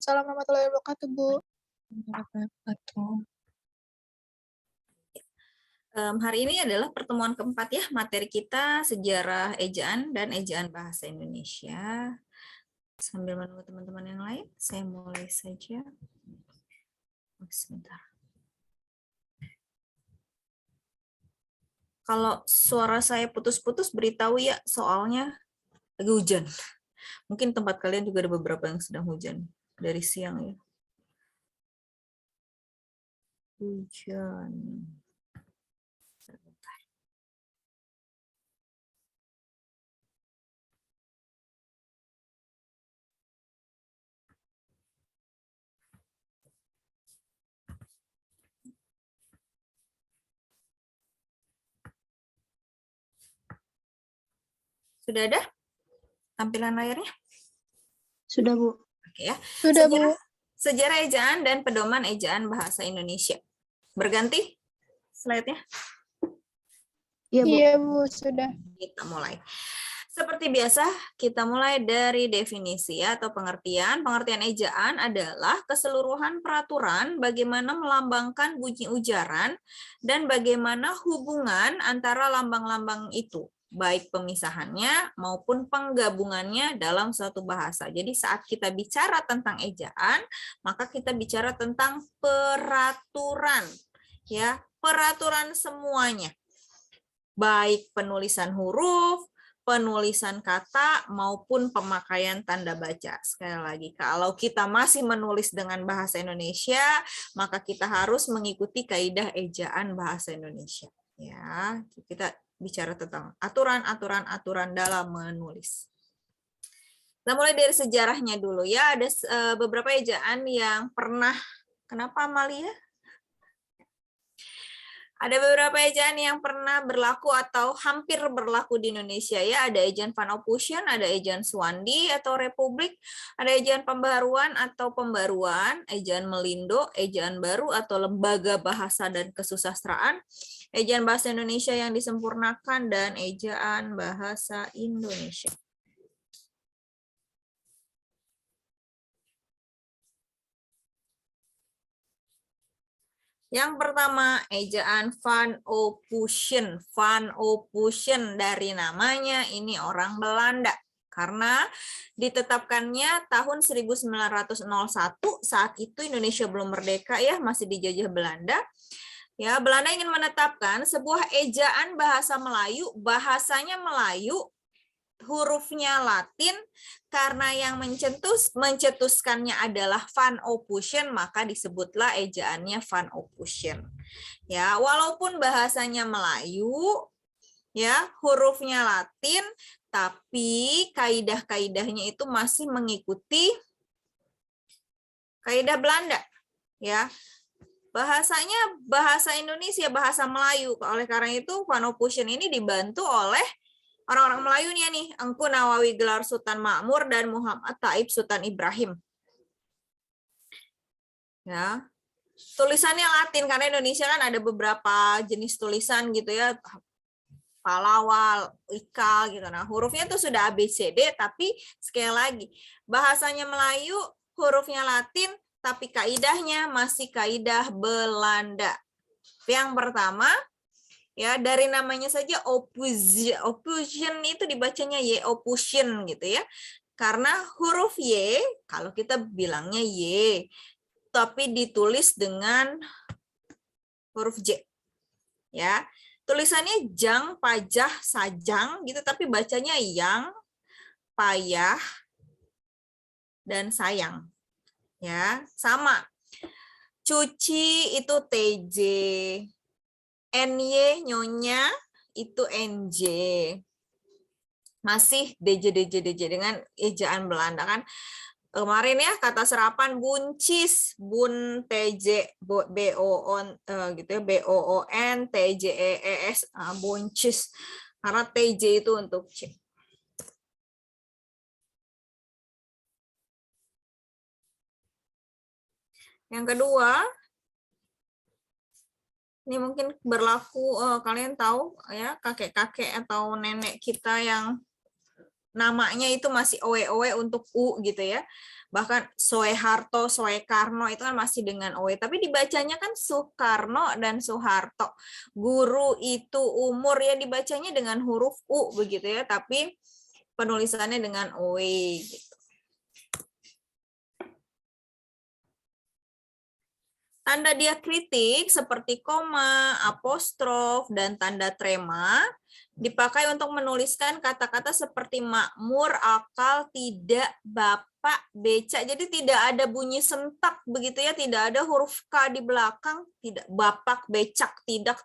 Waalaikumsalam warahmatullahi wabarakatuh, Bu. Hari ini adalah pertemuan keempat ya, materi kita sejarah ejaan dan ejaan bahasa Indonesia. Sambil menunggu teman-teman yang lain, saya mulai saja. Sebentar. Kalau suara saya putus-putus, beritahu ya, soalnya lagi hujan. Mungkin tempat kalian juga ada beberapa yang sedang hujan dari siang ya. Hujan. Sudah ada tampilan layarnya? Sudah, Bu. Oke ya. Sudah, Bu. Sejarah ejaan dan pedoman ejaan bahasa Indonesia. Berganti slide-nya? Iya, Bu. Iya, Bu, sudah. Kita mulai. Seperti biasa, kita mulai dari definisi atau pengertian. Pengertian ejaan adalah keseluruhan peraturan bagaimana melambangkan bunyi ujaran dan bagaimana hubungan antara lambang-lambang itu, baik pemisahannya maupun penggabungannya dalam suatu bahasa. Jadi saat kita bicara tentang ejaan, maka kita bicara tentang peraturan, ya, peraturan semuanya. Baik penulisan huruf, penulisan kata, maupun pemakaian tanda baca. Sekali lagi, kalau kita masih menulis dengan bahasa Indonesia, maka kita harus mengikuti kaidah ejaan bahasa Indonesia. Ya, kita bicara tentang aturan-aturan dalam menulis. Kita mulai dari sejarahnya dulu ya. Ada beberapa ejaan yang pernah, kenapa Amalia? Ada beberapa ejaan yang pernah berlaku atau hampir berlaku di Indonesia ya. Ada ejaan Van Ophusen, ada ejaan Suwandi atau Republik, ada ejaan pembaruan atau pembaruan, ejaan Melindo, ejaan baru atau lembaga bahasa dan kesusastraan, ejaan bahasa Indonesia yang disempurnakan, dan ejaan bahasa Indonesia. Yang pertama, ejaan Van Ophusen. Van Ophusen dari namanya ini orang Belanda. Karena ditetapkannya tahun 1901, saat itu Indonesia belum merdeka ya, masih dijajah Belanda. Ya, Belanda ingin menetapkan sebuah ejaan bahasa Melayu, bahasanya Melayu, hurufnya Latin, karena yang mencetuskannya adalah Van Ophusen, maka disebutlah ejaannya Van Ophusen. Ya, walaupun bahasanya Melayu, ya, hurufnya Latin, tapi kaidah-kaidahnya itu masih mengikuti kaidah Belanda, ya. Bahasanya bahasa Indonesia, bahasa Melayu. Oleh karena itu, Van Ophusen ini dibantu oleh orang-orang Melayu nih, Engku Nawawi Gelar Sultan Makmur dan Muhammad Taib Sultan Ibrahim. Ya. Tulisannya Latin karena Indonesia kan ada beberapa jenis tulisan gitu ya. Palawal, ikal gitu. Nah, hurufnya tuh sudah ABCD, tapi sekali lagi bahasanya Melayu, hurufnya Latin, tapi kaidahnya masih kaidah Belanda. Yang pertama, ya, dari namanya saja Ophusen itu dibacanya Y, Ophusen gitu ya. Karena huruf Y, kalau kita bilangnya Y, tapi ditulis dengan huruf J. Ya. Tulisannya jang, pajah, sajang gitu, tapi bacanya yang, payah, dan sayang. Ya, sama. Cuci itu TJ. NY, nyonya, itu NJ. Masih DJ dengan ejaan Belanda kan. Kemarin ya kata serapan buncis, bun TJ, BOON gitu ya, BOON TJEES, buncis. Karena TJ itu untuk C. Yang kedua, ini mungkin berlaku, kalian tahu ya, kakek-kakek atau nenek kita yang namanya itu masih owe-owe untuk U gitu ya. Bahkan Soeharto, Soekarno itu kan masih dengan owe, tapi dibacanya kan Soekarno dan Soeharto. Guru itu umur ya dibacanya dengan huruf U begitu ya, tapi penulisannya dengan owe gitu. Tanda diakritik seperti koma, apostrof, dan tanda trema dipakai untuk menuliskan kata-kata seperti makmur, akal, tidak, bapak, becak. Jadi tidak ada bunyi sentak begitu ya, tidak ada huruf K di belakang, tidak bapak, becak, tidak.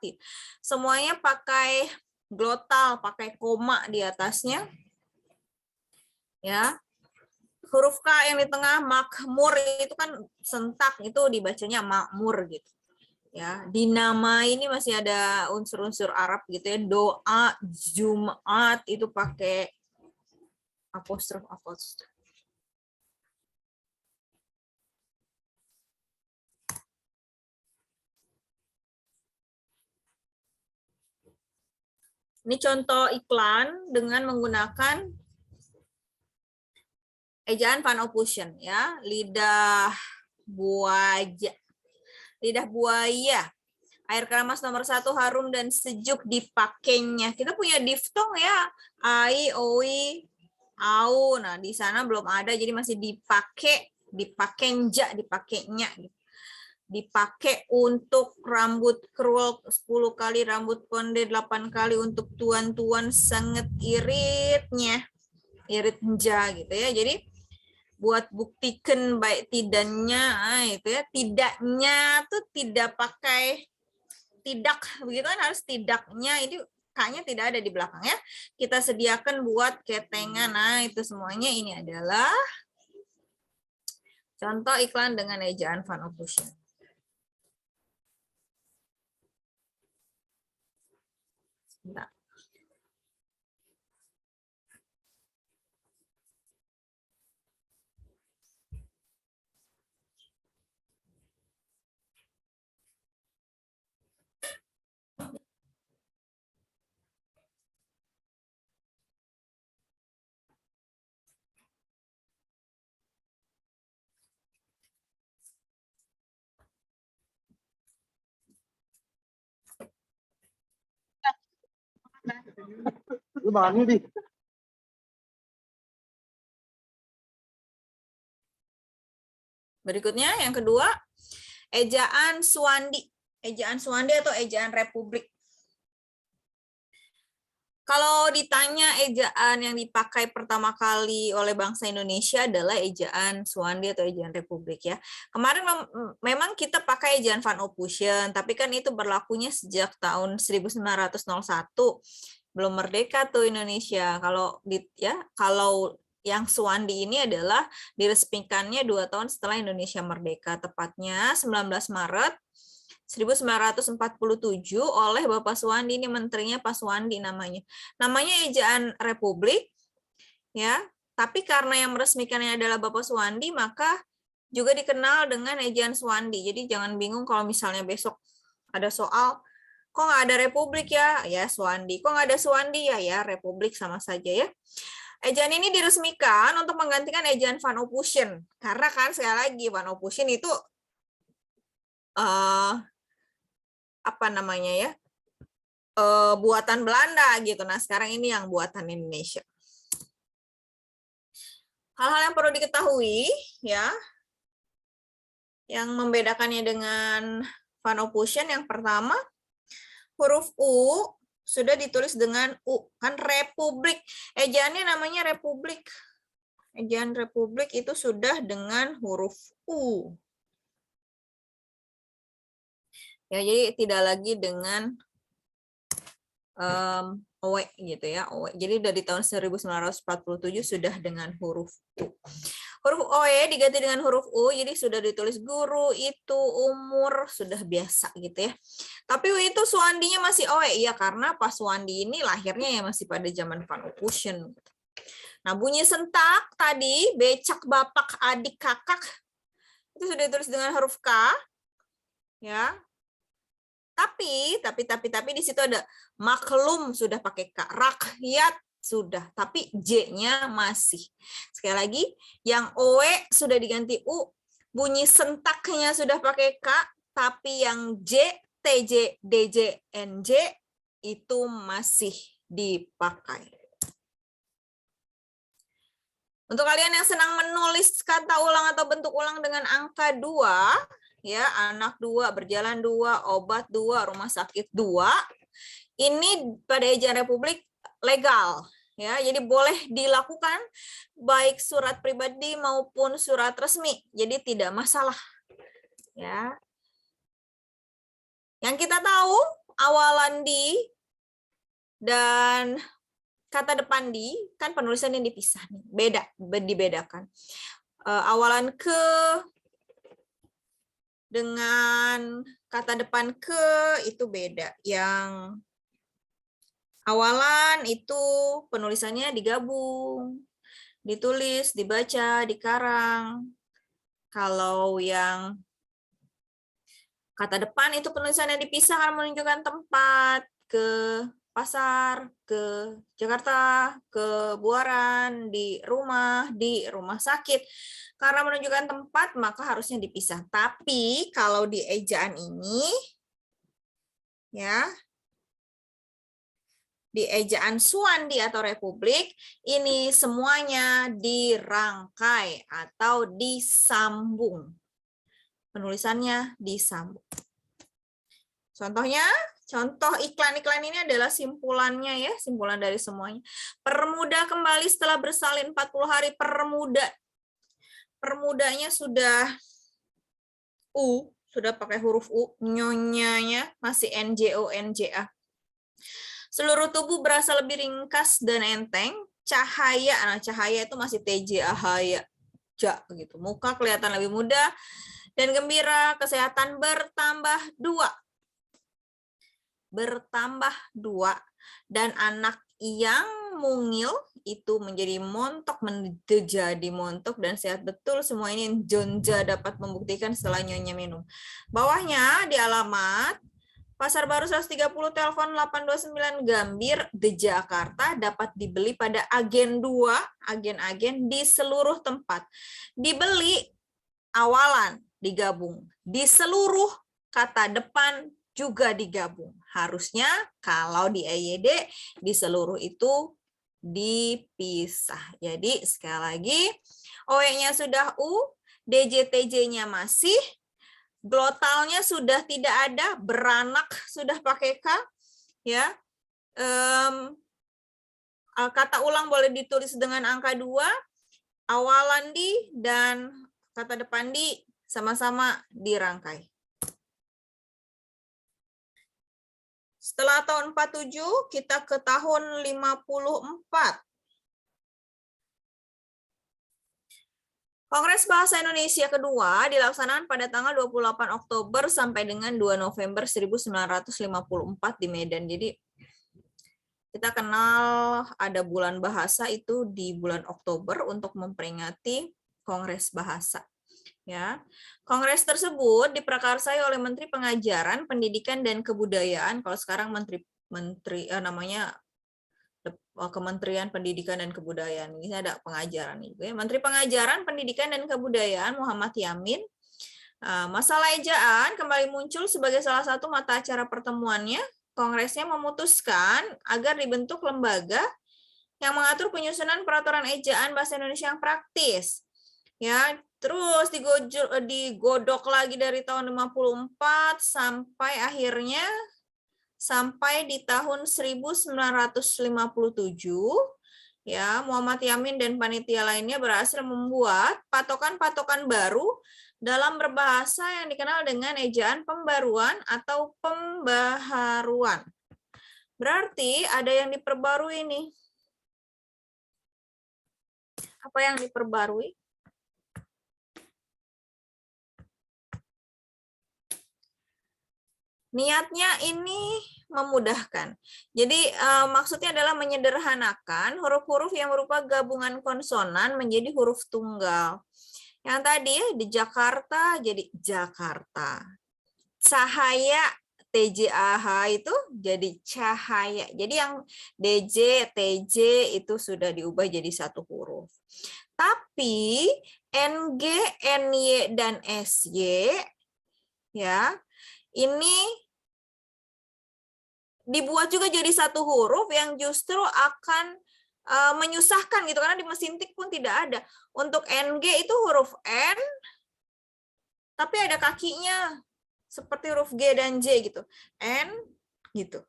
Semuanya pakai glotal, pakai koma di atasnya. Ya. Huruf K yang di tengah makmur itu kan sentak, itu dibacanya makmur gitu. Ya, di nama ini masih ada unsur-unsur Arab gitu ya. Doa, Jumat itu pakai apostrof. Ini contoh iklan dengan menggunakan ejaan Van Ophusen ya, lidah buaya. Lidah buaya. Air keramas nomor 1 harum dan sejuk dipakainya. Kita punya diftong ya, ai, oi, au. Nah, di sana belum ada jadi masih dipakai, dipakainya, dipakainya. Dipakai untuk rambut curl 10 kali, rambut konde 8 kali untuk tuan-tuan sangat iritnya. Iritnya gitu ya. Jadi buat buktikan baik tidaknya itu ya, tidaknya tuh tidak pakai tidak begitu kan, harus tidaknya ini K-nya tidak ada di belakang ya, kita sediakan buat ketengan. Nah itu semuanya ini adalah contoh iklan dengan ejaan Van Ophusen. Bentar. Lu makan di. Berikutnya yang kedua, ejaan Suwandi. Ejaan Suwandi atau ejaan Republik. Kalau ditanya ejaan yang dipakai pertama kali oleh bangsa Indonesia adalah ejaan Suwandi atau ejaan Republik ya. Kemarin memang kita pakai ejaan Van Ophusen, tapi kan itu berlakunya sejak tahun 1901. Belum merdeka tuh Indonesia. Kalau yang Suwandi ini adalah diresmikannya 2 tahun setelah Indonesia merdeka, tepatnya 19 Maret 1947 oleh Bapak Suwandi, ini menterinya Pak Suwandi namanya. Namanya ejaan Republik ya, tapi karena yang meresmikannya adalah Bapak Suwandi maka juga dikenal dengan ejaan Suwandi. Jadi jangan bingung kalau misalnya besok ada soal kok nggak ada Republik ya, ya Suwandi. Kok nggak ada Suwandi ya Republik sama saja ya. Ejaan ini diresmikan untuk menggantikan ejaan Van Ophusen. Karena kan sekali lagi Van Ophusen itu buatan Belanda gitu. Nah, sekarang ini yang buatan Indonesia. Hal-hal yang perlu diketahui ya, yang membedakannya dengan Van Ophusen, yang pertama, huruf U sudah ditulis dengan U, kan Republik. Ejaannya namanya Republik. Ejaan Republik itu sudah dengan huruf U. Ya, jadi tidak lagi dengan OE gitu ya, OE. Jadi dari tahun 1947 sudah dengan huruf U. Huruf OE diganti dengan huruf U, jadi sudah ditulis guru, itu, umur, sudah biasa gitu ya. Tapi itu Suwandinya masih OE, ya karena Pak Suwandi ini lahirnya ya masih pada zaman Van Ophusen. Nah, bunyi sentak tadi, becak, bapak, adik, kakak, itu sudah ditulis dengan huruf K, ya. Tapi di situ ada maklum sudah pakai K, rakyat Sudah, tapi J-nya masih. Sekali lagi, yang OE sudah diganti U, bunyi sentaknya sudah pakai K, tapi yang J, TJ, DJ, NJ itu masih dipakai. Untuk kalian yang senang menulis kata ulang atau bentuk ulang dengan angka 2, ya, anak 2, berjalan 2, obat 2, rumah sakit 2, ini pada ejaan Republik legal, ya, jadi boleh dilakukan baik surat pribadi maupun surat resmi, jadi tidak masalah, ya. Yang kita tahu awalan di dan kata depan di kan penulisannya dipisah nih, dibedakan. Awalan ke dengan kata depan ke itu beda. Yang awalan itu penulisannya digabung, ditulis, dibaca, dikarang. Kalau yang kata depan itu penulisannya dipisah karena menunjukkan tempat, ke pasar, ke Jakarta, ke Buaran, di rumah sakit. Karena menunjukkan tempat, maka harusnya dipisah. Tapi kalau di ejaan ini, ya, di ejaan Suwandi atau Republik, ini semuanya dirangkai atau disambung. Penulisannya disambung. Contohnya, contoh iklan-iklan ini adalah simpulannya, ya, simpulan dari semuanya. Permuda kembali setelah bersalin 40 hari, permudanya sudah U, sudah pakai huruf U, nyonyanya masih NJO, NJA. Seluruh tubuh berasa lebih ringkas dan enteng, cahaya, nah cahaya itu masih TJA, haya, ja, gitu. Muka kelihatan lebih muda dan gembira, kesehatan bertambah 2. Bertambah 2, dan anak yang mungil itu menjadi montok, menjadi montok dan sehat betul. Semua ini Jonja dapat membuktikan setelah nyonya minum. Bawahnya di alamat Pasar Baru 130, telepon 829 Gambir, The Jakarta, dapat dibeli pada agen 2, agen-agen di seluruh tempat. Dibeli awalan digabung, di seluruh kata depan juga digabung. Harusnya kalau di EYD di seluruh itu dipisah. Jadi sekali lagi, OE-nya sudah U, DJTJ-nya masih, glotalnya sudah tidak ada, beranak sudah pakai K, ya. Kata ulang boleh ditulis dengan angka 2, awalan di dan kata depan di sama-sama dirangkai. Setelah tahun 47, kita ke tahun 54. Kongres Bahasa Indonesia kedua dilaksanakan pada tanggal 28 Oktober sampai dengan 2 November 1954 di Medan. Jadi kita kenal ada bulan bahasa itu di bulan Oktober untuk memperingati Kongres Bahasa. Ya, kongres tersebut diprakarsai oleh Menteri Pengajaran, Pendidikan dan Kebudayaan. Kalau sekarang namanya Kementerian Pendidikan dan Kebudayaan. Ini ada pengajaran juga. Menteri Pengajaran, Pendidikan dan Kebudayaan Muhammad Yamin. Masalah ejaan kembali muncul sebagai salah satu mata acara pertemuannya. Kongresnya memutuskan agar dibentuk lembaga yang mengatur penyusunan peraturan ejaan bahasa Indonesia yang praktis. Ya, terus digodok lagi dari tahun 54 sampai di tahun 1957, ya, Muhammad Yamin dan panitia lainnya berhasil membuat patokan-patokan baru dalam berbahasa yang dikenal dengan ejaan pembaruan atau pembaharuan. Berarti ada yang diperbarui nih. Apa yang diperbarui? Niatnya ini memudahkan. Jadi maksudnya adalah menyederhanakan huruf-huruf yang berupa gabungan konsonan menjadi huruf tunggal. Yang tadi di Jakarta jadi Jakarta. Cahaya TJAH itu jadi cahaya. Jadi yang DJ, TJ itu sudah diubah jadi satu huruf. Tapi NG, NY, dan SY ya ini dibuat juga jadi satu huruf yang justru akan menyusahkan gitu, karena di mesin tik pun tidak ada. Untuk NG itu huruf N, tapi ada kakinya seperti huruf G dan J gitu. N gitu.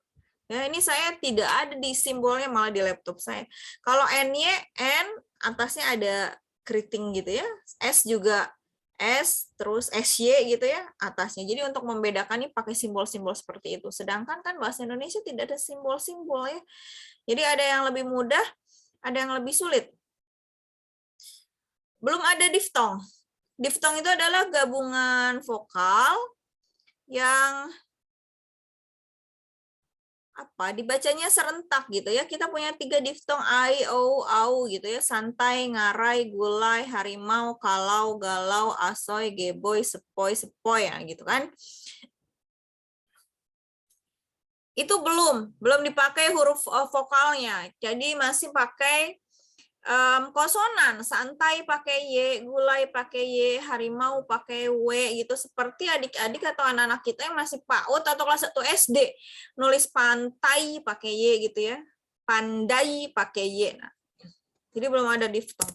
Ya, ini saya tidak ada di simbolnya, malah di laptop saya. Kalau NY, N atasnya ada keriting gitu ya. S juga S, terus SY gitu ya atasnya. Jadi untuk membedakan ini pakai simbol-simbol seperti itu. Sedangkan kan bahasa Indonesia tidak ada simbol-simbol ya. Jadi ada yang lebih mudah, ada yang lebih sulit. Belum ada diftong. Diftong itu adalah gabungan vokal yang dibacanya serentak gitu ya. Kita punya 3 diftong ai, ou, au gitu ya. Santai, ngarai, gulai, harimau, kalau, galau, asoy, geboy, sepoi, sepoi ya gitu kan. Itu belum dipakai huruf vokalnya. Jadi masih pakai konsonan, santai pakai Y, gulai pakai Y, harimau pakai W gitu, seperti adik-adik atau anak-anak kita yang masih PAUD atau kelas 1 SD nulis pantai pakai Y gitu ya, pandai pakai Y. Nah, jadi belum ada diftong.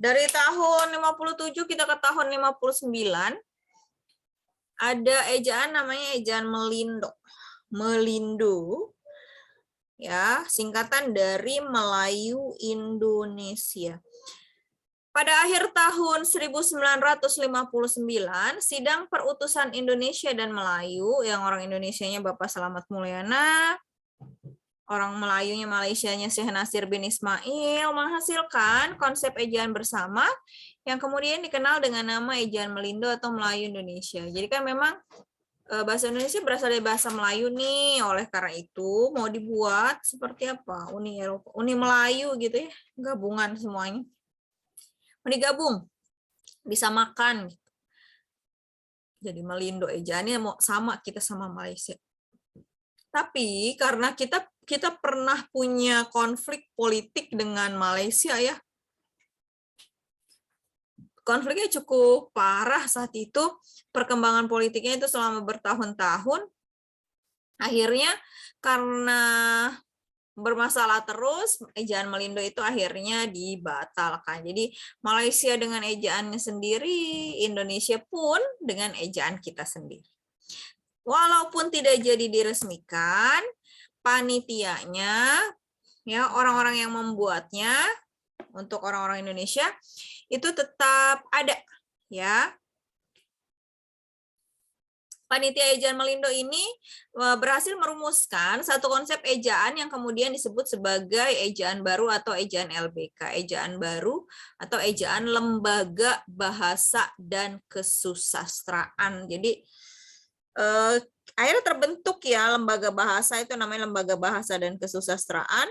Dari tahun 57 kita ke tahun 59 ada ejaan namanya ejaan melindo. Melindo ya, singkatan dari Melayu Indonesia. Pada akhir tahun 1959, sidang perutusan Indonesia dan Melayu, yang orang Indonesianya Bapak Selamat Mulyana, orang Melayunya Malaysianya Syekh Nasir bin Ismail, menghasilkan konsep ejaan bersama yang kemudian dikenal dengan nama ejaan Melindo atau Melayu Indonesia. Jadi kan memang bahasa Indonesia berasal dari bahasa Melayu nih, oleh karena itu mau dibuat seperti apa? Uni Eropa, Uni Melayu gitu ya, gabungan semuanya. Mau digabung, bisa makan. Jadi Melindo ejaannya mau sama kita sama Malaysia. Tapi karena kita pernah punya konflik politik dengan Malaysia ya. Konfliknya cukup parah saat itu, perkembangan politiknya itu selama bertahun-tahun. Akhirnya karena bermasalah terus, ejaan Melindo itu akhirnya dibatalkan. Jadi Malaysia dengan ejaannya sendiri, Indonesia pun dengan ejaan kita sendiri. Walaupun tidak jadi diresmikan, panitianya, ya orang-orang yang membuatnya untuk orang-orang Indonesia itu tetap ada, ya. Panitia ejaan Melindo ini berhasil merumuskan satu konsep ejaan yang kemudian disebut sebagai ejaan baru atau ejaan LBK, ejaan baru atau ejaan Lembaga Bahasa dan Kesusastraan. Jadi akhirnya terbentuk ya lembaga bahasa, itu namanya Lembaga Bahasa dan Kesusastraan,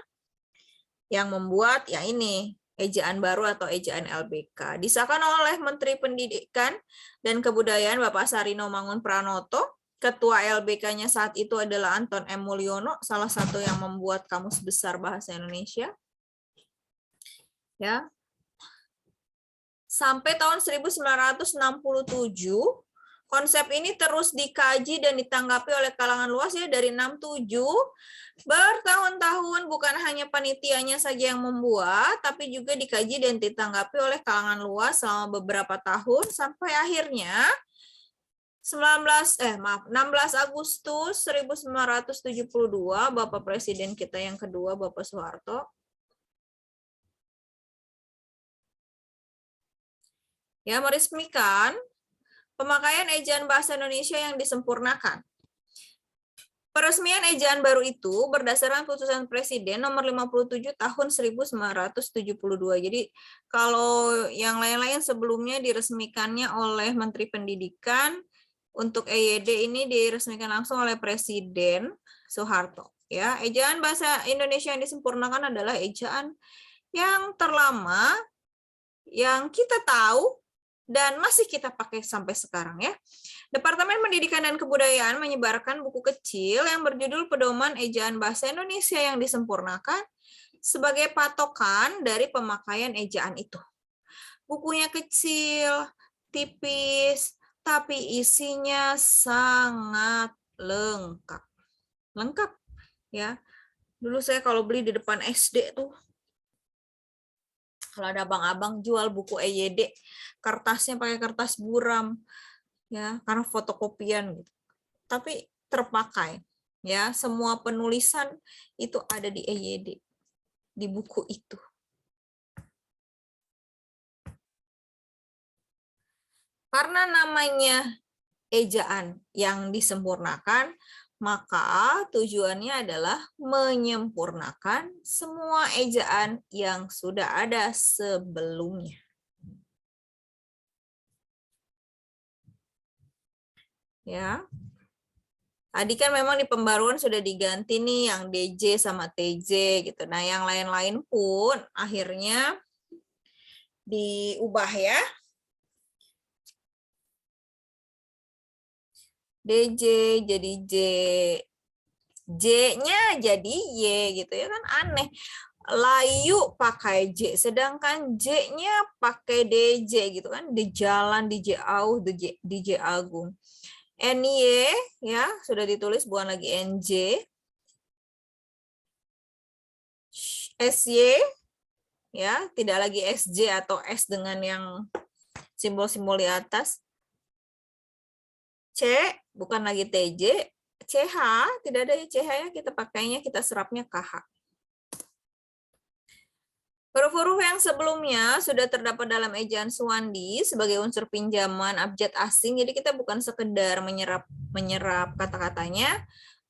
yang membuat ya ini ejaan baru atau ejaan LBK. Disahkan oleh Menteri Pendidikan dan Kebudayaan Bapak Sarino Mangun Pranoto. Ketua LBK-nya saat itu adalah Anton M. Mulyono, salah satu yang membuat Kamus Besar Bahasa Indonesia. Ya. Sampai tahun 1967, konsep ini terus dikaji dan ditanggapi oleh kalangan luas ya. Dari 67 bertahun-tahun bukan hanya panitianya saja yang membuat, tapi juga dikaji dan ditanggapi oleh kalangan luas selama beberapa tahun sampai akhirnya 16 Agustus 1972 Bapak Presiden kita yang kedua Bapak Soeharto ya meresmikan pemakaian ejaan bahasa Indonesia yang disempurnakan. Peresmian ejaan baru itu berdasarkan putusan Presiden nomor 57 tahun 1972. Jadi kalau yang lain-lain sebelumnya diresmikannya oleh Menteri Pendidikan, untuk EYD ini diresmikan langsung oleh Presiden Soeharto. Ya, ejaan bahasa Indonesia yang disempurnakan adalah ejaan yang terlama yang kita tahu dan masih kita pakai sampai sekarang ya. Departemen Pendidikan dan Kebudayaan menyebarkan buku kecil yang berjudul Pedoman Ejaan Bahasa Indonesia yang disempurnakan sebagai patokan dari pemakaian ejaan itu. Bukunya kecil, tipis, tapi isinya sangat lengkap. Lengkap ya. Dulu saya kalau beli di depan SD tuh, kalau ada abang-abang jual buku EYD, kertasnya pakai kertas buram, ya, karena fotokopian gitu. Tapi terpakai, ya, semua penulisan itu ada di EYD, di buku itu. Karena namanya ejaan yang disempurnakan, maka tujuannya adalah menyempurnakan semua ejaan yang sudah ada sebelumnya. Ya. Tadi kan memang di pembaruan sudah diganti nih yang DJ sama TJ gitu. Nah, yang lain-lain pun akhirnya diubah ya. DJ jadi J. J-nya jadi Y gitu ya kan aneh. Layu pakai J, sedangkan J-nya pakai DJ gitu kan. Di jalan, DJ Auh, DJ Agung. NY ya sudah ditulis bukan lagi NJ. SY ya tidak lagi SJ atau S dengan yang simbol-simbol di atas. C bukan lagi TJ. CH tidak ada CH ya, kita pakainya, kita serapnya KH. Huruf-huruf yang sebelumnya sudah terdapat dalam ejaan Suwandi sebagai unsur pinjaman abjad asing. Jadi kita bukan sekedar menyerap kata-katanya,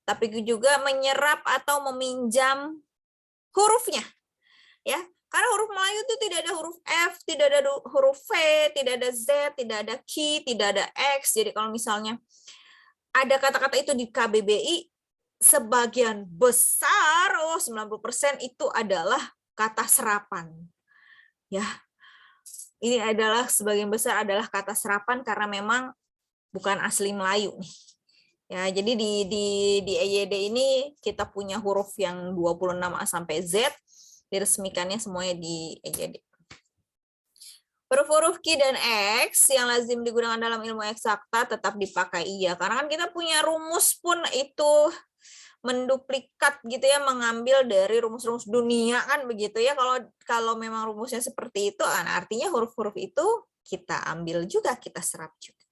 tapi juga menyerap atau meminjam hurufnya. Ya, karena huruf Melayu itu tidak ada huruf F, tidak ada huruf V, tidak ada Z, tidak ada Q, tidak ada X. Jadi kalau misalnya ada kata-kata itu di KBBI, sebagian besar, 90% itu adalah kata serapan. Ya, ini adalah sebagian besar adalah kata serapan karena memang bukan asli Melayu nih. Ya, jadi di EYD ini kita punya huruf yang 26A sampai Z, diresmikannya semuanya di EYD. Huruf-huruf Q dan X yang lazim digunakan dalam ilmu eksakta tetap dipakai iya. Karena kan kita punya rumus pun itu menduplikat gitu ya, mengambil dari rumus-rumus dunia kan begitu ya. Kalau memang rumusnya seperti itu, artinya huruf-huruf itu kita ambil juga, kita serap juga.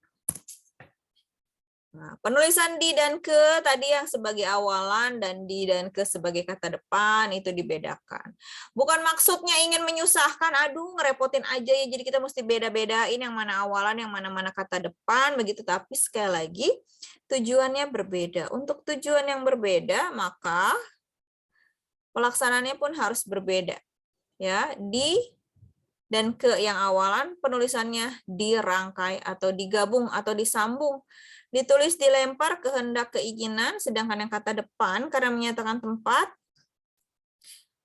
Nah, penulisan di dan ke tadi yang sebagai awalan dan di dan ke sebagai kata depan itu dibedakan. Bukan maksudnya ingin menyusahkan, aduh ngerepotin aja ya, jadi kita mesti beda-bedain yang mana awalan, yang mana-mana kata depan begitu. Tapi sekali lagi tujuannya berbeda. Untuk tujuan yang berbeda maka pelaksanaannya pun harus berbeda. Ya, di dan ke yang awalan penulisannya dirangkai atau digabung atau disambung. Ditulis dilempar kehendak keinginan, sedangkan yang kata depan karena menyatakan tempat,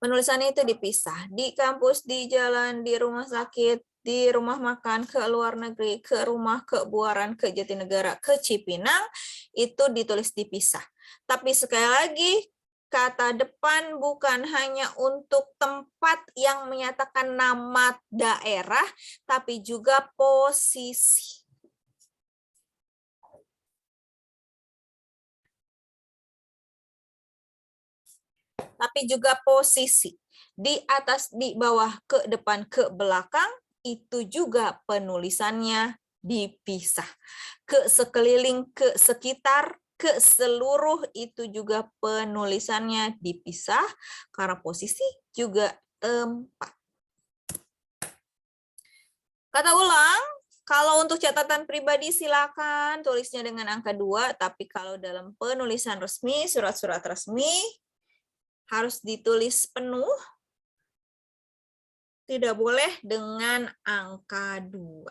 penulisannya itu dipisah. Di kampus, di jalan, di rumah sakit, di rumah makan, ke luar negeri, ke rumah, ke Buaran, ke Jatinegara, ke Cipinang, itu ditulis dipisah. Tapi sekali lagi, kata depan bukan hanya untuk tempat yang menyatakan nama daerah, tapi juga posisi. Tapi juga posisi. Di atas, di bawah, ke depan, ke belakang, itu juga penulisannya dipisah. Ke sekeliling, ke sekitar, ke seluruh, itu juga penulisannya dipisah, karena posisi juga tempat. Kata ulang, kalau untuk catatan pribadi silakan tulisnya dengan angka 2, tapi kalau dalam penulisan resmi, surat-surat resmi, harus ditulis penuh, tidak boleh dengan angka 2.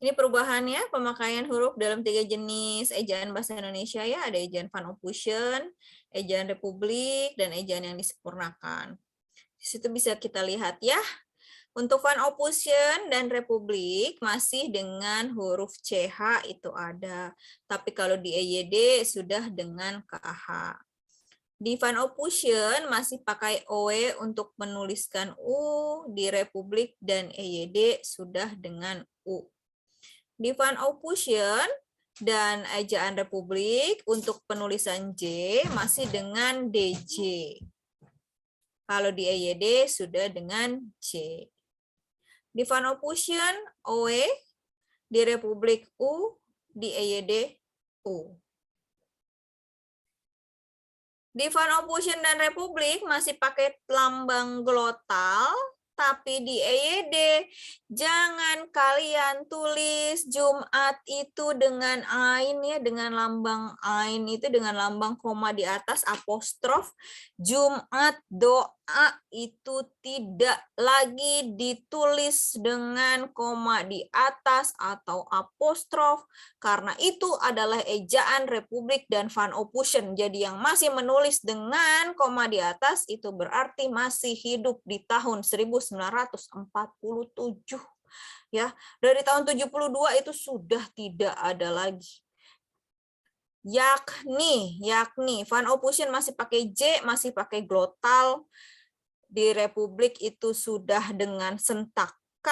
Ini perubahannya, pemakaian huruf dalam 3 jenis ejaan bahasa Indonesia ya, ada ejaan Van Ophusen, ejaan Republik, dan ejaan yang disempurnakan. Di situ bisa kita lihat ya, untuk Van Ophusen dan Republik masih dengan huruf CH itu ada, tapi kalau di EYD sudah dengan KH. Di Van Ophusen masih pakai OE untuk menuliskan U, di Republik dan EYD sudah dengan U. Di Van Ophusen dan ejaan Republik untuk penulisan J masih dengan DJ. Kalau di EYD sudah dengan J. Di Van Ophusen OE, di Republik U, di EYD U. Di Van Ophusen dan Republik masih pakai lambang glotal, tapi di EYD jangan kalian tulis Jumat itu dengan ain ya, dengan lambang ain itu dengan lambang koma di atas apostrof. Jumat doa itu tidak lagi ditulis dengan koma di atas atau apostrof karena itu adalah ejaan Republik dan Van Ophusen. Jadi yang masih menulis dengan koma di atas itu berarti masih hidup di tahun 1947 ya. Dari tahun 72 itu sudah tidak ada lagi. Yakni Van Ophusen masih pakai J, masih pakai glotal. Di Republik itu sudah dengan sentak K.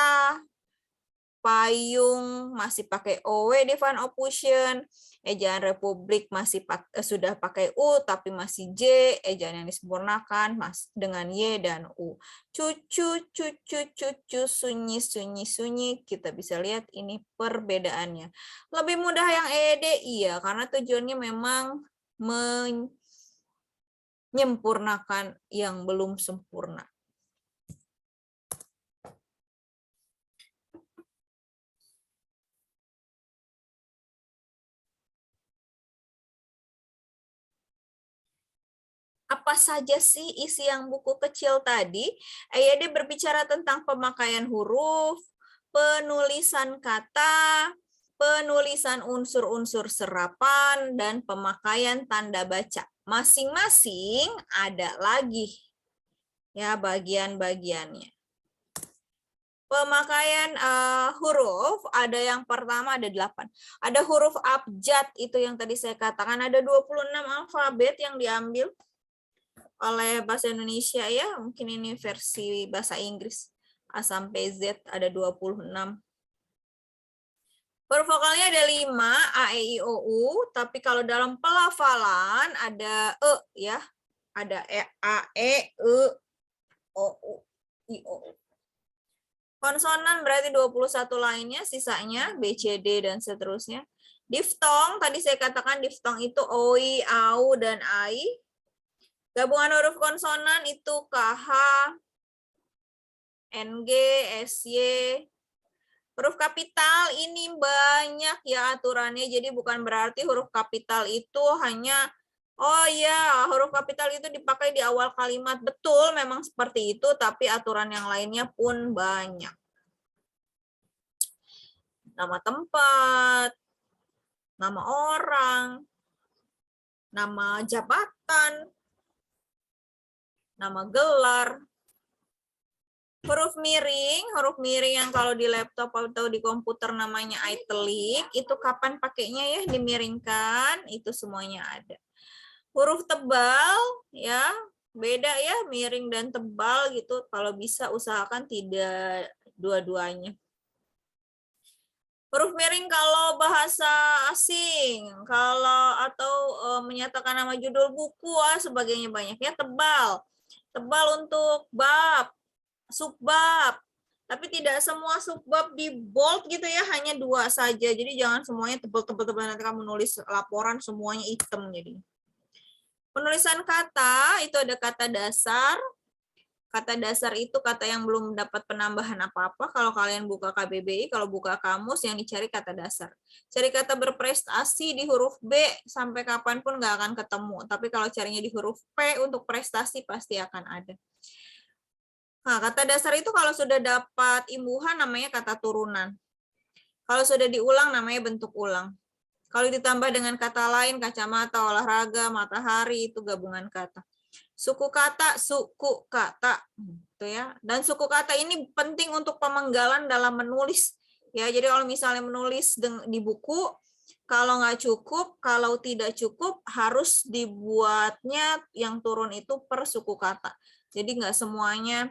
Payung masih pakai OW di Van Ophusen. Ejaan Republik masih sudah pakai U tapi masih J. Ejaan yang disempurnakan dengan Y dan U. Cucu, sunyi. Kita bisa lihat ini perbedaannya. Lebih mudah yang EYD, iya, karena tujuannya memang menyempurnakan yang belum sempurna. Apa saja sih isi yang buku kecil tadi? EYD berbicara tentang pemakaian huruf, penulisan kata, penulisan unsur-unsur serapan, dan pemakaian tanda baca. Masing-masing ada lagi ya bagian-bagiannya. Pemakaian huruf, ada yang pertama ada 8. Ada huruf abjad, itu yang tadi saya katakan, ada 26 alfabet yang diambil oleh bahasa Indonesia ya, mungkin ini versi bahasa Inggris. A sampai Z ada 26. Huruf vokalnya ada 5, A, E, I, O, U, tapi kalau dalam pelafalan ada E ya. Ada E, A, E, O, U, I, O, U. Konsonan berarti 21 lainnya, sisanya B, C, D, dan seterusnya. Diftong, tadi saya katakan diftong itu OI, AU, dan AI. Gabungan huruf konsonan itu KH, NG, SY. Huruf kapital ini banyak ya aturannya, jadi bukan berarti huruf kapital itu hanya, oh ya, huruf kapital itu dipakai di awal kalimat. Betul, memang seperti itu, tapi aturan yang lainnya pun banyak. Nama tempat, nama orang, nama jabatan, nama gelar. Huruf miring yang kalau di laptop atau di komputer namanya italic, itu kapan pakainya ya, dimiringkan, itu semuanya ada. Huruf tebal ya, beda ya, miring dan tebal gitu, kalau bisa usahakan tidak dua-duanya. Huruf miring kalau bahasa asing, kalau atau menyatakan nama judul buku sebagainya banyaknya tebal. Tebal untuk bab, subbab. Tapi tidak semua subbab di bold gitu ya, hanya 2 saja. Jadi jangan semuanya tebal-tebal, nanti kamu nulis laporan semuanya hitam jadi. Penulisan kata itu ada kata dasar. Kata dasar itu kata yang belum dapat penambahan apa-apa. Kalau kalian buka KBBI, kalau buka kamus yang dicari kata dasar. Cari kata berprestasi di huruf B sampai kapanpun nggak akan ketemu. Tapi kalau carinya di huruf P untuk prestasi pasti akan ada. Nah, kata dasar itu kalau sudah dapat imbuhan namanya kata turunan. Kalau sudah diulang namanya bentuk ulang. Kalau ditambah dengan kata lain, kacamata, olahraga, matahari, itu gabungan kata. Suku kata, gitu ya. Dan suku kata ini penting untuk pemenggalan dalam menulis. Ya, jadi kalau misalnya menulis di buku, kalau nggak cukup, kalau tidak cukup, harus dibuatnya yang turun itu per suku kata. Jadi nggak semuanya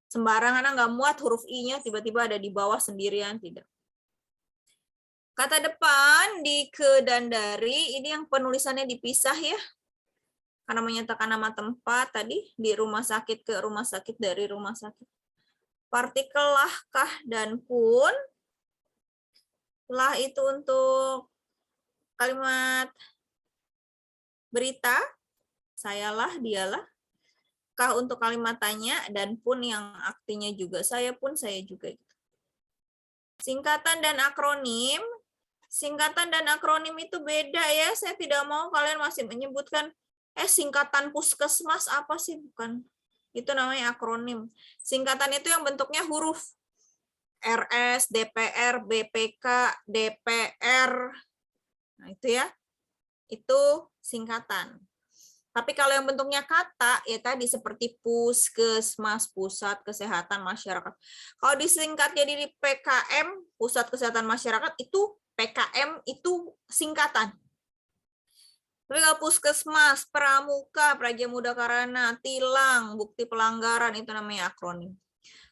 sembarangan, nggak muat huruf I-nya tiba-tiba ada di bawah sendirian, tidak. Kata depan di ke dan dari, ini yang penulisannya dipisah ya. Karena menyatakan nama tempat tadi, di rumah sakit ke rumah sakit, dari rumah sakit. Partikel lah, kah, dan pun. Lah itu untuk kalimat berita, sayalah, dialah. Kah untuk kalimat tanya, dan pun yang artinya juga saya pun, saya juga. Singkatan dan akronim. Singkatan dan akronim itu beda ya. Saya tidak mau kalian masih menyebutkan singkatan puskesmas apa sih? Bukan. Itu namanya akronim. Singkatan itu yang bentuknya huruf. RS, DPR, BPK, DPR. Nah, itu ya. Itu singkatan. Tapi kalau yang bentuknya kata, ya tadi seperti puskesmas, pusat kesehatan masyarakat. Kalau disingkat jadi PKM, pusat kesehatan masyarakat, itu PKM itu singkatan. Tapi kalau puskesmas, pramuka, praja muda karana, tilang, bukti pelanggaran, itu namanya akronim.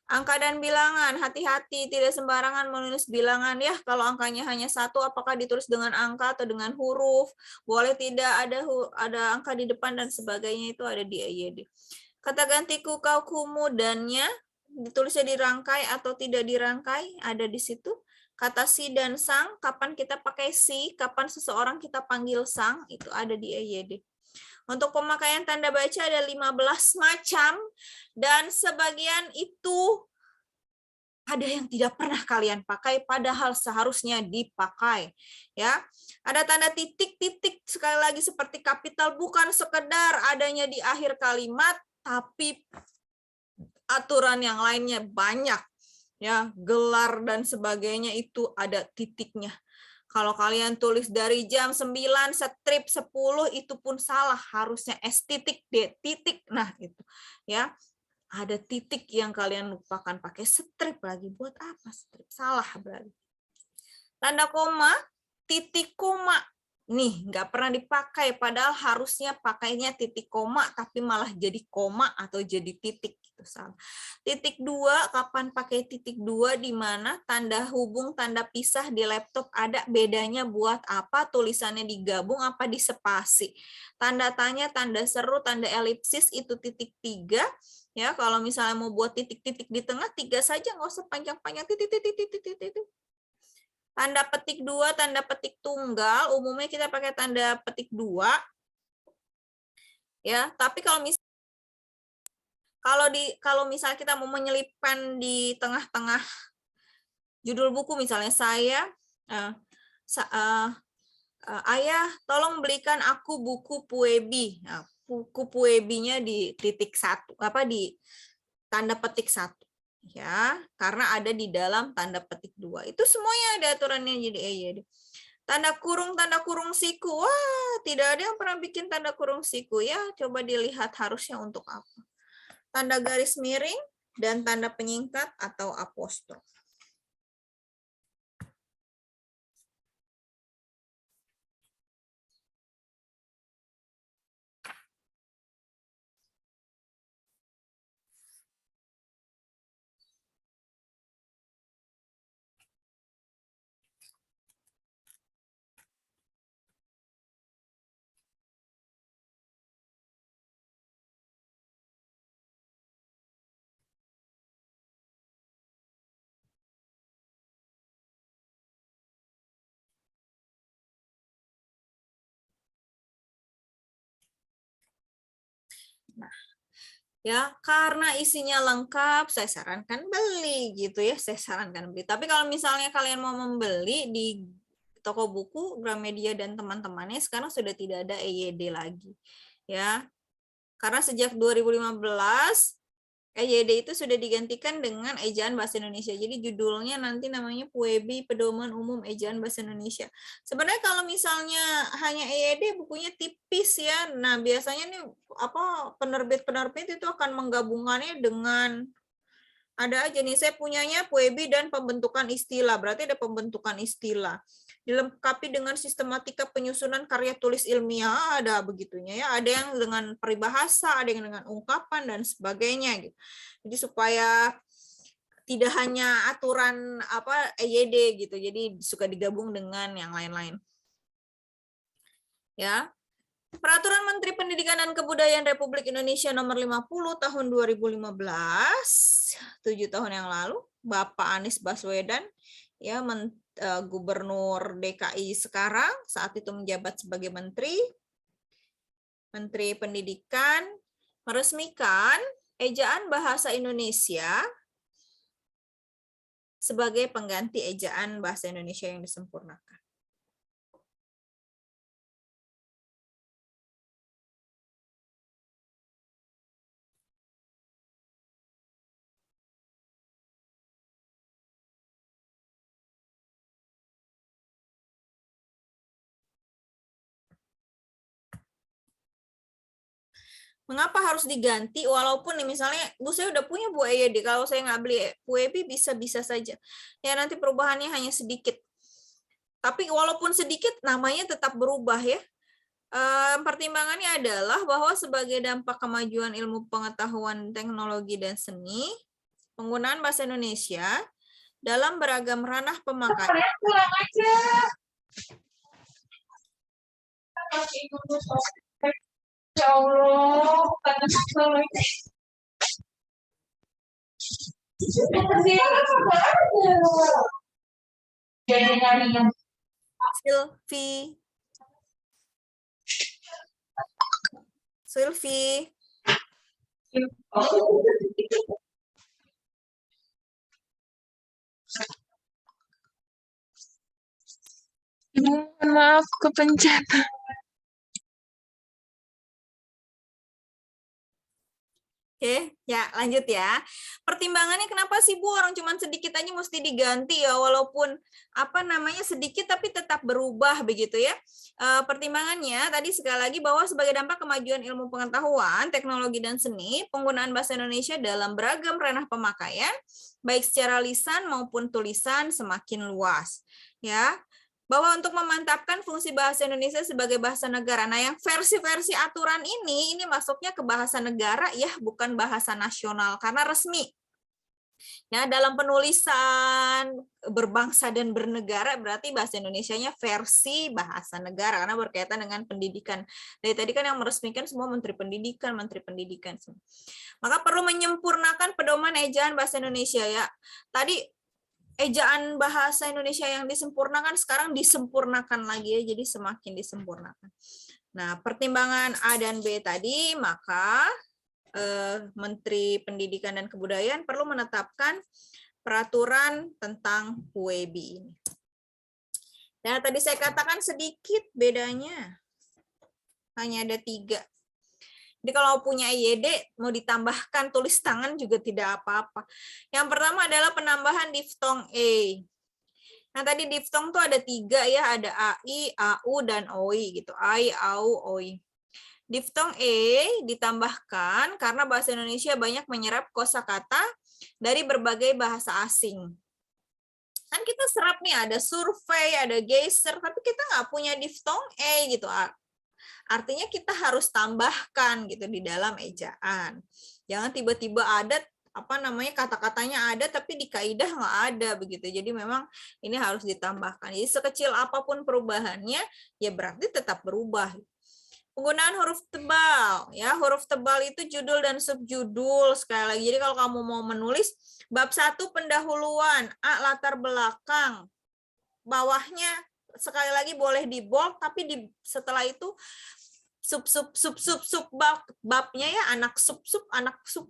Angka dan bilangan, hati-hati, tidak sembarangan menulis bilangan ya. Kalau angkanya hanya 1, apakah ditulis dengan angka atau dengan huruf? Boleh tidak ada angka di depan dan sebagainya, itu ada di EYD. Kata gantiku, kau, kumu, dannya, ditulisnya dirangkai atau tidak dirangkai, ada di situ. Kata si dan sang, kapan kita pakai si, kapan seseorang kita panggil sang, itu ada di EYD. Untuk pemakaian tanda baca ada 15 macam, dan sebagian itu ada yang tidak pernah kalian pakai, padahal seharusnya dipakai. Ya, ada tanda titik-titik, sekali lagi seperti kapital, bukan sekedar adanya di akhir kalimat, tapi aturan yang lainnya banyak. Ya, gelar dan sebagainya itu ada titiknya. Kalau kalian tulis dari jam 9 strip 10 itu pun salah, harusnya S titik D titik. Nah, itu ya. Ada titik yang kalian lupakan, pakai strip lagi. Buat apa strip? Salah berarti. Tanda koma, titik koma. Nih, nggak pernah dipakai, padahal harusnya pakainya titik koma, tapi malah jadi koma atau jadi titik. Gitu, salah. Titik 2, kapan pakai titik 2, di mana tanda hubung, tanda pisah di laptop ada, bedanya buat apa? Tulisannya digabung apa dispasi? Tanda tanya, tanda seru, tanda elipsis itu titik 3. Ya, kalau misalnya mau buat titik-titik di tengah, 3 saja, nggak usah panjang-panjang titik-titik. Tanda petik 2, tanda petik tunggal, umumnya kita pakai tanda petik 2. Ya, tapi kalau misalnya kita mau menyelipkan di tengah-tengah judul buku, misalnya ayah tolong belikan aku buku Puebi. Nah, buku Puebinya di titik 1, di tanda petik 1. Ya, karena ada di dalam tanda petik 2. Itu semuanya ada aturannya, jadi tanda kurung siku. Wah, tidak ada yang pernah bikin tanda kurung siku ya. Coba dilihat harusnya untuk apa. Tanda garis miring dan tanda penyingkat atau apostrof. Nah, ya, karena isinya lengkap, saya sarankan beli gitu ya, saya sarankan beli. Tapi kalau misalnya kalian mau membeli di toko buku, Gramedia dan teman-temannya sekarang sudah tidak ada EYD lagi. Ya. Karena sejak 2015 EYD itu sudah digantikan dengan ejaan bahasa Indonesia. Jadi judulnya nanti namanya PUEBI Pedoman Umum Ejaan Bahasa Indonesia. Sebenarnya kalau misalnya hanya EYD bukunya tipis ya. Nah, biasanya nih penerbit-penerbit itu akan menggabungkannya dengan ada aja nih, saya punyanya PUEBI dan pembentukan istilah. Berarti ada pembentukan istilah. Dilengkapi dengan sistematika penyusunan karya tulis ilmiah, ada begitunya ya. Ada yang dengan peribahasa, ada yang dengan ungkapan dan sebagainya gitu. Jadi supaya tidak hanya aturan EYD gitu. Jadi suka digabung dengan yang lain-lain. Ya. Peraturan Menteri Pendidikan dan Kebudayaan Republik Indonesia Nomor 50 Tahun 2015, 7 tahun yang lalu, Bapak Anies Baswedan, ya Gubernur DKI sekarang, saat itu menjabat sebagai Menteri Pendidikan, meresmikan ejaan bahasa Indonesia sebagai pengganti ejaan bahasa Indonesia yang disempurnakan. Mengapa harus diganti? Walaupun nih misalnya, Bu saya udah punya Bu EYD, kalau saya nggak beli PUEBI bisa-bisa saja. Ya nanti perubahannya hanya sedikit. Tapi walaupun sedikit, namanya tetap berubah ya. Pertimbangannya adalah bahwa sebagai dampak kemajuan ilmu pengetahuan, teknologi, dan seni, penggunaan bahasa Indonesia dalam beragam ranah pemakaian. Pulang aja. Ya Allah, Sylvie. Ibu, mohon maaf, kepencet. Oke, ya lanjut ya. Pertimbangannya kenapa sih Bu orang cuma sedikit aja mesti diganti ya, walaupun sedikit tapi tetap berubah begitu ya. Pertimbangannya tadi sekali lagi bahwa sebagai dampak kemajuan ilmu pengetahuan, teknologi dan seni, penggunaan bahasa Indonesia dalam beragam ranah pemakaian, baik secara lisan maupun tulisan semakin luas. Ya. Bahwa untuk memantapkan fungsi bahasa Indonesia sebagai bahasa negara. Nah, yang versi-versi aturan ini masuknya ke bahasa negara ya, bukan bahasa nasional karena resmi. Ya, dalam penulisan berbangsa dan bernegara berarti bahasa Indonesianya versi bahasa negara karena berkaitan dengan pendidikan. Dari tadi kan yang meresmikan semua Menteri Pendidikan. Maka perlu menyempurnakan pedoman ejaan bahasa Indonesia ya. Tadi ejaan bahasa Indonesia yang disempurnakan sekarang disempurnakan lagi ya, jadi semakin disempurnakan. Nah, pertimbangan A dan B tadi, maka Menteri Pendidikan dan Kebudayaan perlu menetapkan peraturan tentang PUEBI ini. Nah, tadi saya katakan sedikit bedanya, hanya ada 3. Jadi kalau punya EYD mau ditambahkan tulis tangan juga tidak apa-apa. Yang pertama adalah penambahan diftong E. Nah tadi diftong tuh ada 3 ya, ada AI, AU, dan OI gitu. AI, AU, OI. Diftong E ditambahkan karena bahasa Indonesia banyak menyerap kosakata dari berbagai bahasa asing. Kan kita serap nih ada survei, ada geyser, tapi kita nggak punya diftong E gitu. Artinya kita harus tambahkan gitu di dalam ejaan. Jangan tiba-tiba ada kata-katanya ada tapi di kaidah nggak ada begitu. Jadi memang ini harus ditambahkan. Jadi sekecil apapun perubahannya ya berarti tetap berubah. Penggunaan huruf tebal ya, huruf tebal itu judul dan subjudul sekali lagi. Jadi kalau kamu mau menulis bab 1 pendahuluan, A latar belakang, bawahnya sekali lagi boleh di bold tapi setelah itu sub babnya ya, anak sub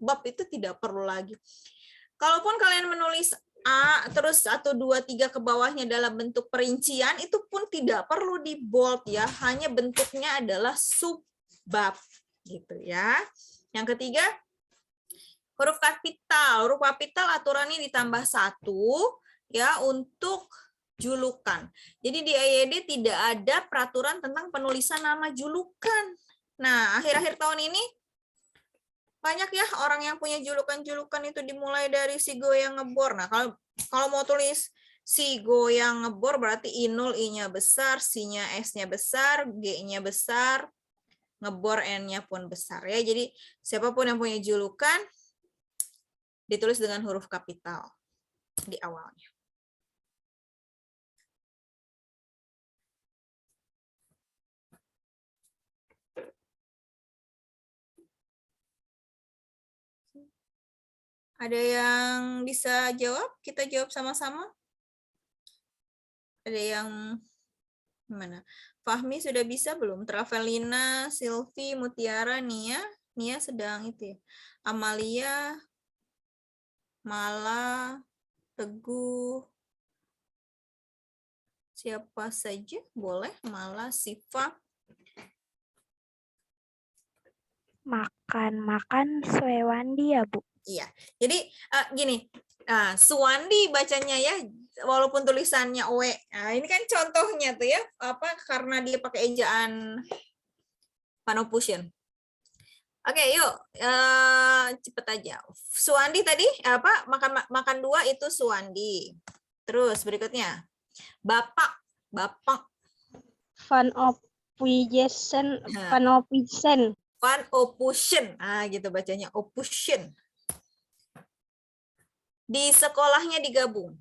bab itu tidak perlu lagi. Kalaupun kalian menulis A terus 1 2 3 ke bawahnya dalam bentuk perincian itu pun tidak perlu di bold ya, hanya bentuknya adalah sub bab gitu ya. Yang ketiga, Huruf kapital aturannya ditambah 1 ya untuk julukan. Jadi di EYD tidak ada peraturan tentang penulisan nama julukan. Nah, akhir-akhir tahun ini banyak ya orang yang punya julukan-julukan itu dimulai dari si goyang ngebor. Nah, kalau mau tulis si goyang ngebor berarti I0 I-nya besar, C-nya S-nya besar, G-nya besar, ngebor N-nya pun besar ya. Jadi siapapun yang punya julukan ditulis dengan huruf kapital di awalnya. Ada yang bisa jawab? Kita jawab sama-sama. Ada yang mana? Fahmi sudah bisa belum? Travelina, Silvi, Mutiara, Nia. Nia sedang itu ya. Amalia, Mala, Teguh. Siapa saja boleh. Mala, Siva. Makan Swewandi ya, Bu? Iya. Jadi gini, Suwandi bacanya ya, walaupun tulisannya Owe. Nah, ini kan contohnya tuh ya, karena dia pakai ejaan Panopusion. Oke, yuk cepet aja. Suwandi tadi makan 2 itu Suwandi. Terus berikutnya Bapak. Van Opuyesen. Panopusion. Gitu bacanya, Opusion. Di sekolahnya digabung.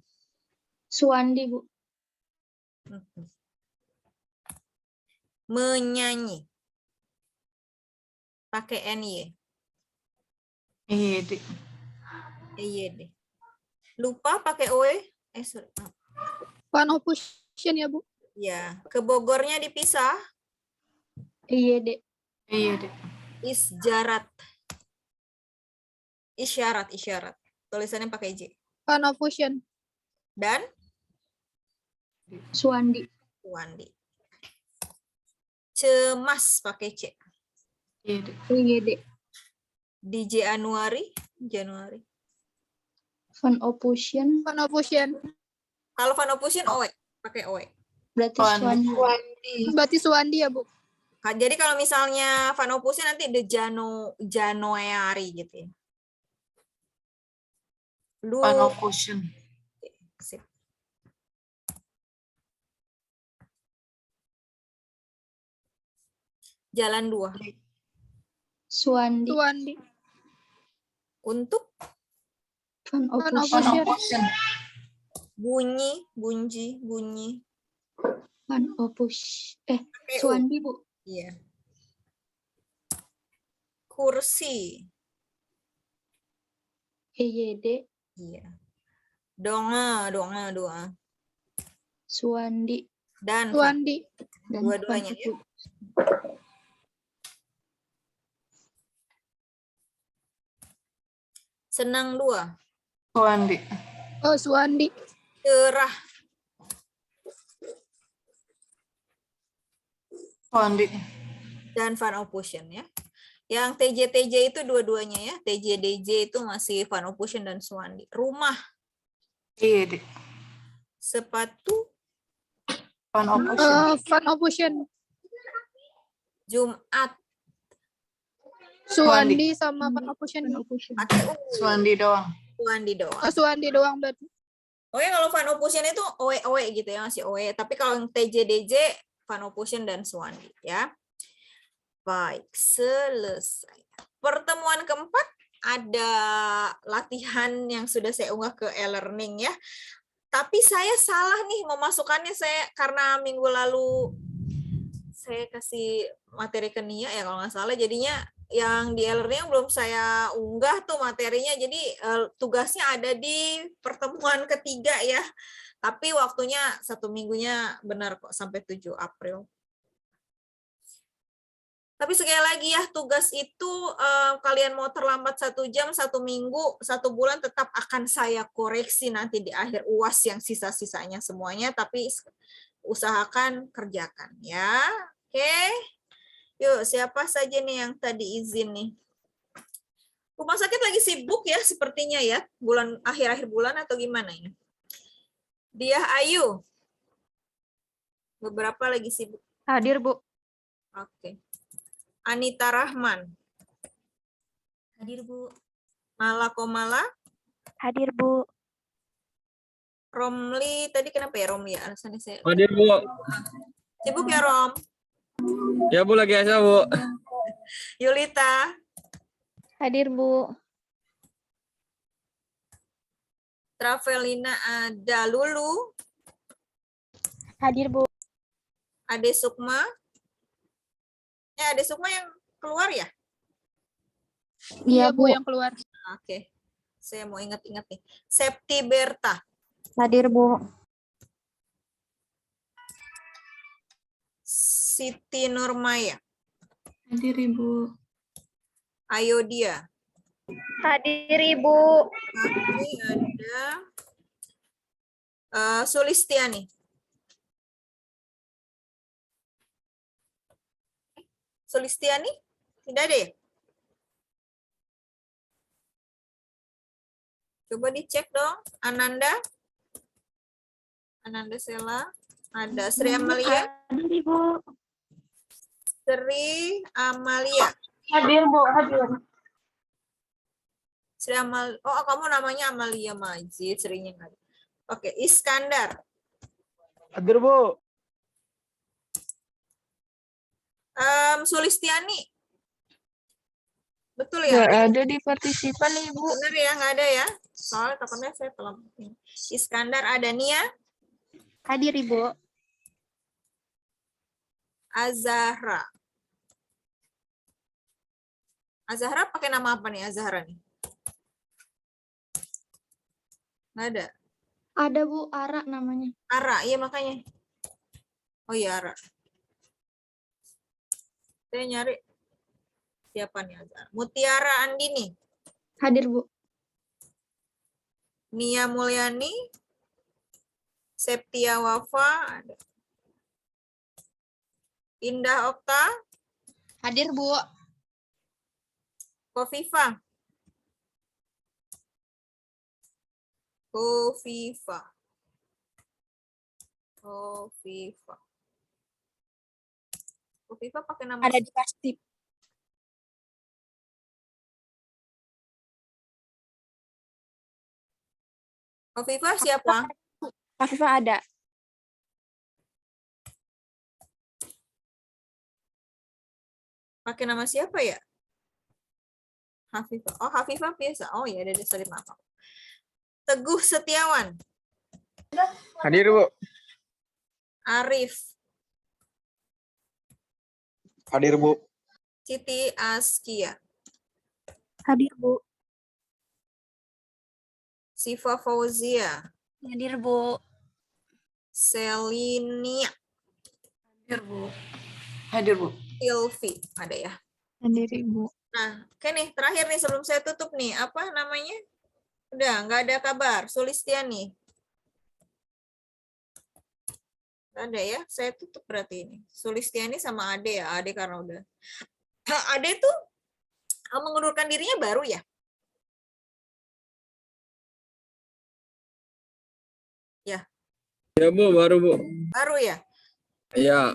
Suwandi, Bu. Menyanyi. Pakai NY. EYD. Lupa pakai OE. Sorry. Van Opusien ya, Bu? Ya, ke Bogornya dipisah. EYD. Isyarat. Tulisannya pakai J. Van Opusien. Dan Suwandi. Cemas pakai C. EYD. Di Januari. Van Opusien. Van Opusien. Kalau Van Opusien OE, pakai OE. Berarti Suwandi. Berarti Suwandi ya, Bu? Jadi kalau misalnya Van Opusien nanti de Januari gitu ya. Sip. Jalan 2. Suwandi. Untuk Van Van Opusien. Opusien. bunyi. Van Opusien. Suwandi, Bu. Iya. Kursi. EYD. Iya. Doa. Suwandi. Dan Suwandi. Dan dua-duanya ya. Senang 2. Oh, Suwandi. Cerah. Dan Van Opusien ya. Yang TJ itu dua-duanya ya. TJ-DJ itu masih Van Opusien dan Suwandi. Rumah. Sepatu. Van Opusien. Jumat. Suwandi sama Van Opusien. Pakai U. Suwandi doang. Oh, Suwandi doang berarti. Oke, kalau Van Opusien itu OE gitu ya, masih OE. Tapi kalau yang TJ-DJ, Van Opusien dan Suwandi ya. Baik, selesai. Pertemuan keempat ada latihan yang sudah saya unggah ke e-learning ya. Tapi saya salah nih memasukkannya karena minggu lalu saya kasih materi ke Nia ya kalau nggak salah, jadinya yang di e-learning belum saya unggah tuh materinya, jadi tugasnya ada di pertemuan ketiga ya. Tapi waktunya 1 minggunya benar kok sampai 7 April. Tapi sekali lagi ya, tugas itu kalian mau terlambat 1 jam, 1 minggu, 1 bulan tetap akan saya koreksi nanti di akhir UAS yang sisa-sisanya semuanya, tapi usahakan kerjakan ya. Oke. Yuk, siapa saja nih yang tadi izin nih? Rumah sakit lagi sibuk ya sepertinya ya, bulan akhir-akhir bulan atau gimana ini? Dia Ayu. Beberapa lagi sibuk. Hadir, Bu. Oke. Anita Rahman. Hadir, Bu. Mala Komala. Hadir, Bu. Romli, tadi kenapa ya Romli ya? Alasannya saya. Hadir, Bu. Sibuk ya Rom. Ya, Bu, lagi aja, Bu. Yulita. Hadir, Bu. Travelina ada Lulu. Hadir, Bu. Ade Sukma. Ade Sukma yang keluar ya? Iya, Bu, yang keluar. Oke. Saya mau ingat-ingat nih. Septi Berta. Hadir, Bu. Siti Nurmaya. Hadir, Ibu. Ayodia. Hadir, Ibu. Ini ada Sulistiani. Sulistiani? Tidak ada ya? Coba dicek dong. Ananda? Ananda Sela. Ada Sri Amalia. Hadir, Ibu. Sri Amalia. Hadir, Bu, hadir. Sri Amal. Oh, kamu namanya Amalia Majid, Srinya nggak ada. Oke, Iskandar. Hadir, Bu. Sulistiani. Betul ya? Nggak ada di partisipan, Ibu. Benar ya, nggak ada ya? Soalnya takutnya saya telat. Iskandar ada Nia. Hadir, Ibu. Azahra. Azahra pakai nama apa nih Azahra nih? Nggak ada. Ada, Bu. Ara namanya. Ara, iya makanya. Oh iya Ara. Saya nyari siapa nih Azahra. Mutiara Andini. Hadir, Bu. Nia Mulyani. Septia Wafa. Ada. Indah Okta. Hadir, Bu. Kofifa. Kofifa. Kofifa. Kofifa pakai nama Ada di pasti. Kofifa siapa? Afifah ada. Pakai nama siapa ya? Hafifah. Oh, Hafifah biasa. Oh ya, ada sorry maaf. Teguh Setiawan. Hadir, Bu. Arif. Hadir, Bu. Siti Askia. Hadir, Bu. Siva Fauzia. Hadir, Bu. Selinia. Hadir, Bu. Hadir, Bu. Silvi. Ada ya. Hadir, Ibu. Nah, oke nih, terakhir nih sebelum saya tutup nih, apa namanya? Udah, nggak ada kabar. Sulistiani. Nggak ada ya, saya tutup berarti ini. Sulistiani sama Ade ya, Ade karena udah. Ade tuh mengundurkan dirinya baru ya? Ya. Ya, Bu, baru, Bu. Baru ya? Iya.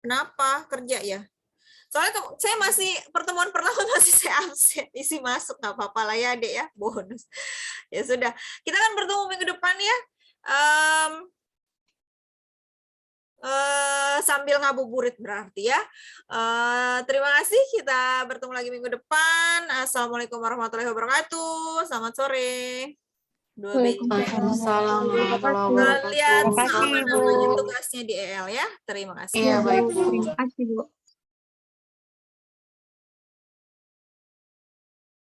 Kenapa? Kerja ya? Soalnya saya masih pertemuan pertama masih saya absen, isi masuk nggak apa-apa lah ya Dek ya, bonus. Ya sudah, kita kan bertemu minggu depan ya, sambil ngabuburit berarti ya. Terima kasih, kita bertemu lagi minggu depan. Assalamualaikum warahmatullahi wabarakatuh. Selamat sore. Waalaikumsalam. Lihat sama namanya tugasnya di EL ya. Terima kasih. Iya, baik, Bu. Terima kasih, Bu.